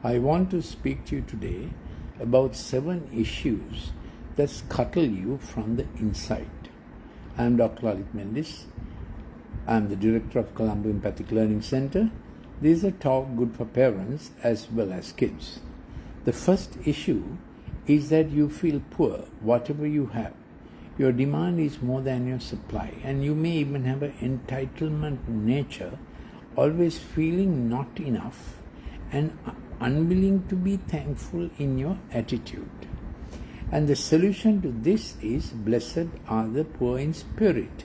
I want to speak to you today about 7 issues that scuttle you from the inside. I am Dr. Lalith Mendis. I am the director of Colombo Empathic Learning Center. This is a talk good for parents as well as kids. The first issue is that you feel poor, whatever you have. Your demand is more than your supply, and you may even have an entitlement nature, always feeling not enough and unwilling to be thankful in your attitude. And the solution to this is, blessed are the poor in spirit.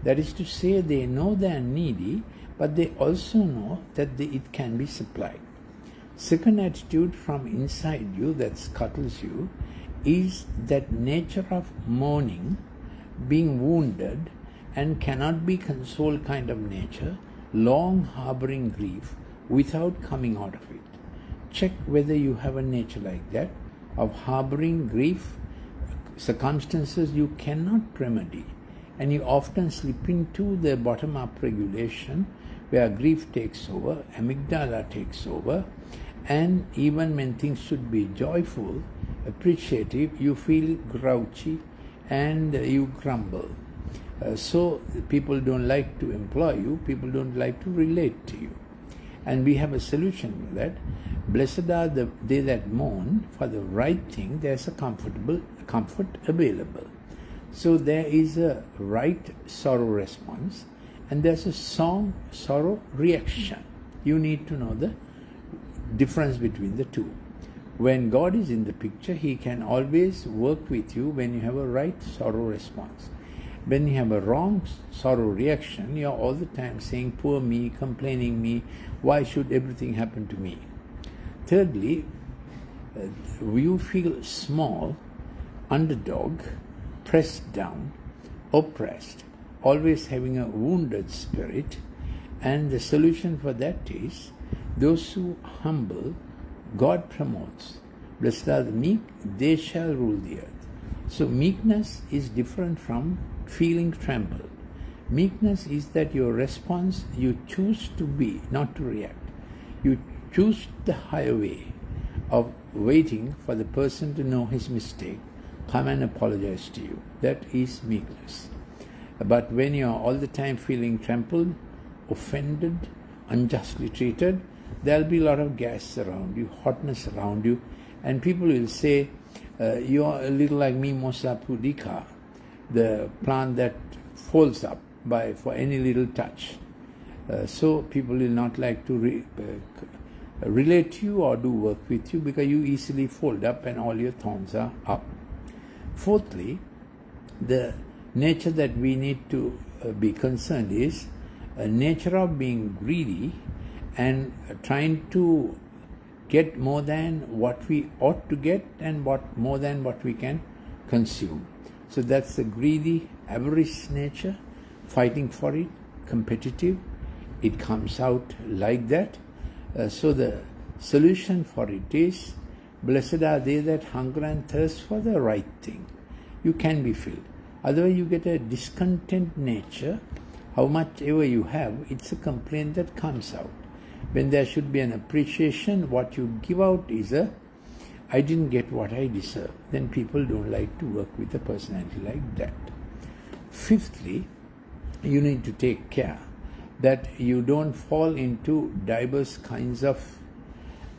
That is to say, they know they are needy, but they also know that it can be supplied. Second attitude from inside you that scuttles you is that nature of mourning, being wounded and cannot be consoled kind of nature, long harboring grief without coming out of it. Check whether you have a nature like that, of harboring grief, circumstances you cannot remedy, and you often slip into the bottom-up regulation where grief takes over, amygdala takes over, and even when things should be joyful, appreciative, you feel grouchy and you grumble. So people don't like to employ you, people don't like to relate to you. And we have a solution to that. Blessed are they that mourn, for the right thing there's a comfort available. So there is a right sorrow response and there's a sorrow reaction. You need to know the difference between the two. When God is in the picture, He can always work with you when you have a right sorrow response. When you have a wrong sorrow reaction, you are all the time saying, poor me, complaining me, why should everything happen to me? Thirdly, you feel small, underdog, pressed down, oppressed, always having a wounded spirit, and the solution for that is, those who humble, God promotes. Blessed are the meek, they shall rule the earth. So meekness is different from feeling trampled. Meekness is that your response, you choose to be, not to react. You choose the higher way of waiting for the person to know his mistake, come and apologize to you. That is meekness. But when you are all the time feeling trampled, offended, unjustly treated, there will be a lot of gas around you, hotness around you, and people will say, you are a little like Mimosa pudica, the plant that folds up for any little touch. So people will not like to relate to you or do work with you because you easily fold up and all your thorns are up. Fourthly, the nature that we need to be concerned is a nature of being greedy and trying to get more than what we ought to get and more than what we can consume. So that's the greedy, avarice nature, fighting for it, competitive. It comes out like that. So the solution for it is, blessed are they that hunger and thirst for the right thing. You can be filled. Otherwise you get a discontent nature. How much ever you have, it's a complaint that comes out. When there should be an appreciation, what you give out is I didn't get what I deserve. Then people don't like to work with a personality like that. Fifthly, you need to take care that you don't fall into diverse kinds of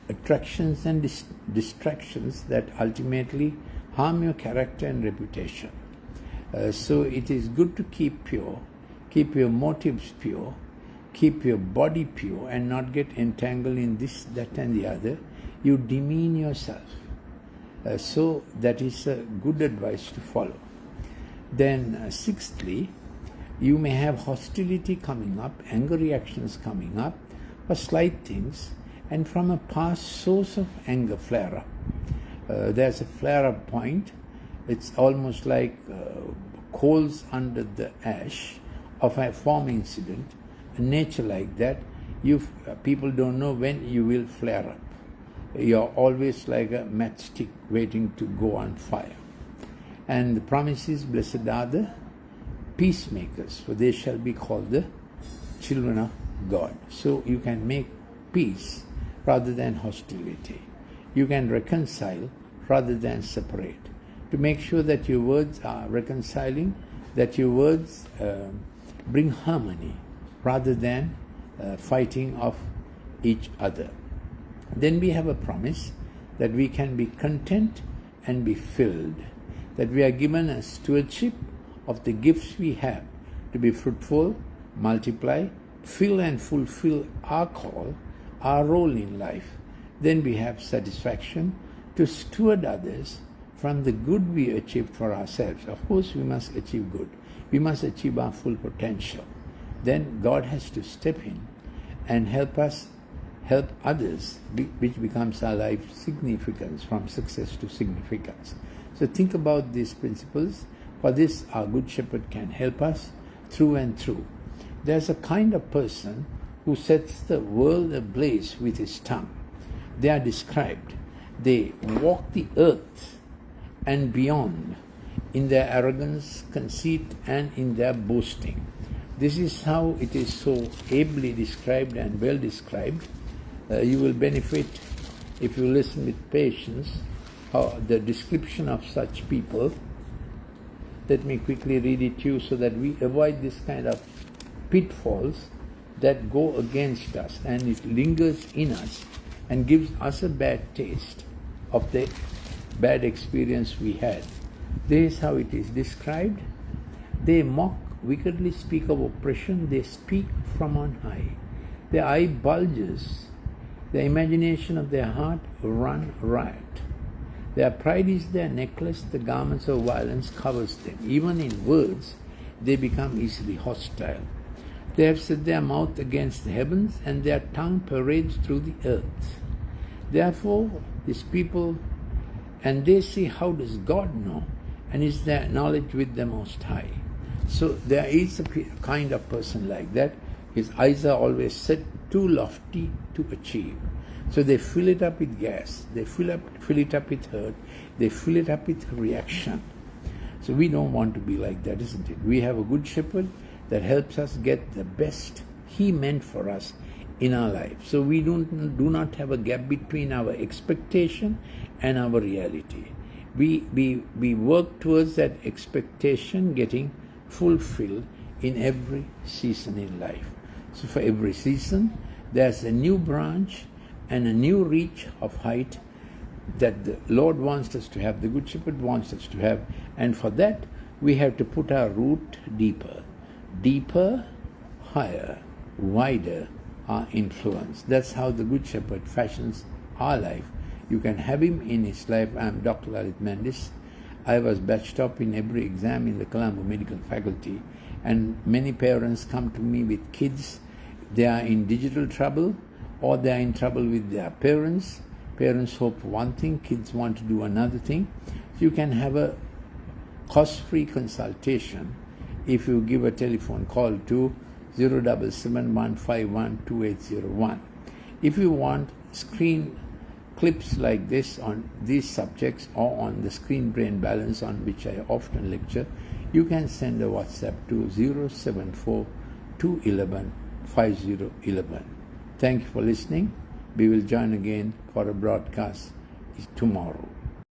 attractions and distractions that ultimately harm your character and reputation. So it is good to keep pure, keep your motives pure, keep your body pure and not get entangled in this, that and the other. You demean yourself. So that is a good advice to follow. Then sixthly, you may have hostility coming up, anger reactions coming up for slight things, and from a past source of anger flare-up. There's a flare-up point. It's almost like coals under the ash of a former incident. A nature like that, people don't know when you will flare up. You're always like a matchstick waiting to go on fire. And the promise is, blessed are the peacemakers, for they shall be called the children of God. So you can make peace rather than hostility. You can reconcile rather than separate. To make sure that your words are reconciling, that your words bring harmony rather than fighting of each other. Then we have a promise that we can be content and be filled, that we are given a stewardship of the gifts we have to be fruitful, multiply, fill and fulfill our call, our role in life. Then we have satisfaction to steward others from the good we achieved for ourselves. Of course, we must achieve good. We must achieve our full potential. Then God has to step in and help others, which becomes our life significance, from success to significance. So think about these principles. For this, our Good Shepherd can help us through and through. There's a kind of person who sets the world ablaze with his tongue. They are described. They walk the earth and beyond in their arrogance, conceit, and in their boasting. This is how it is so ably described and well described. You will benefit if you listen with patience how the description of such people. Let me quickly read it to you so that we avoid this kind of pitfalls that go against us, and it lingers in us and gives us a bad taste of the bad experience we had. This is how it is described. They mock, wickedly speak of oppression, they speak from on high. Their eye bulges, the imagination of their heart run riot. Their pride is their necklace, the garments of violence covers them. Even in words, they become easily hostile. They have set their mouth against the heavens, and their tongue parades through the earth. Therefore, these people, and they say, how does God know? And is their knowledge with the Most High? So there is a kind of person like that. His eyes are always set too lofty to achieve. So they fill it up with gas, they fill it up with hurt, they fill it up with reaction. So we don't want to be like that, isn't it? We have a Good Shepherd that helps us get the best He meant for us in our life. So we do not have a gap between our expectation and our reality. We work towards that expectation getting fulfilled in every season in life. So for every season, there's a new branch and a new reach of height that the Lord wants us to have, the Good Shepherd wants us to have. And for that, we have to put our root deeper. Deeper, higher, wider our influence. That's how the Good Shepherd fashions our life. You can have him in his life. I'm Dr. Lalith Mendis. I was batch top in every exam in the Colombo Medical Faculty, and many parents come to me with kids. They are in digital trouble, or they are in trouble with their parents. Parents hope for one thing, kids want to do another thing. So you can have a cost-free consultation if you give a telephone call to 077-151-2801. If you want screen clips like this on these subjects, or on the screen brain balance on which I often lecture, you can send a WhatsApp to 074-211-5011. Thank you for listening. We will join again for a broadcast tomorrow.